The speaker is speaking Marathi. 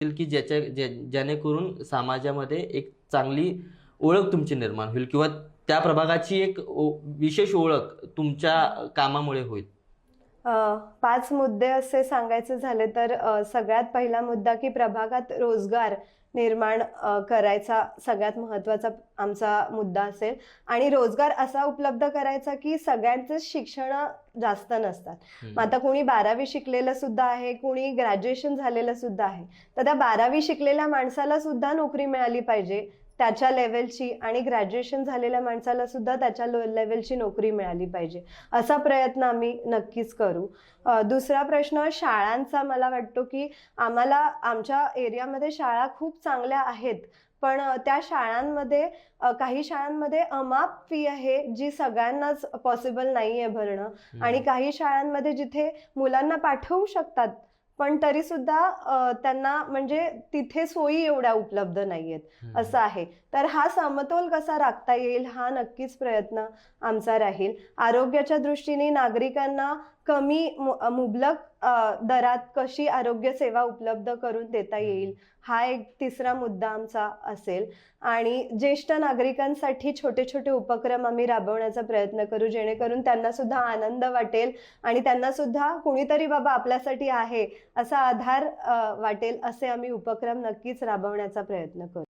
की जेणेकरून समाजामध्ये एक चांगली ओळख तुमची निर्माण होईल किंवा त्या प्रभागाची एक विशेष ओळख तुमच्या कामामुळे होईल? 5 मुद्दे असे सांगायचे झाले तर सगळ्यात पहिला मुद्दा की प्रभागात रोजगार निर्माण करायचा सगळ्यात महत्त्वाचा आमचा मुद्दा असेल आणि रोजगार असा उपलब्ध करायचा की सगळ्यांचे शिक्षण जास्त नसतात. मग आता कोणी 12वी शिकलेलं सुद्धा आहे, कोणी ग्रॅज्युएशन झालेलं सुद्धा आहे. तर त्या 12वी शिकलेल्या माणसाला सुद्धा नोकरी मिळाली पाहिजे त्याच्या लेव्हलची आणि ग्रॅज्युएशन झालेल्या माणसाला सुद्धा त्याच्या लेव्हलची नोकरी मिळाली पाहिजे. असा प्रयत्न आम्ही नक्कीच करू. दुसरा प्रश्न शाळांचा मला वाटतो की आम्हाला आमच्या एरियामध्ये शाळा खूप चांगल्या आहेत. पण त्या शाळांमध्ये काही शाळांमध्ये अमाप फी आहे जी सगळ्यांनाच पॉसिबल नाहीये भरणं आणि काही शाळांमध्ये जिथे मुलांना पाठवू शकतात पण तरी सुद्धा त्यांना म्हणजे तिथे सोयी एवढ्या उपलब्ध नाहीयेत असं आहे. तर हा समतोल कसा राखता येईल हा नक्कीच प्रयत्न आमचा राहील. आरोग्याच्या दृष्टीने नागरिकांना कमी मुबलक दरात कशी आरोग्य सेवा उपलब्ध करून देता येईल हा एक तिसरा मुद्दा आमचा असेल. आणि ज्येष्ठ नागरिकांसाठी छोटे छोटे उपक्रम आम्ही राबवण्याचा प्रयत्न करू जेणेकरून त्यांना सुद्धा आनंद वाटेल आणि त्यांना सुद्धा कोणीतरी बाबा आपल्यासाठी आहे असा आधार वाटेल असे आम्ही उपक्रम नक्कीच राबवण्याचा प्रयत्न करू.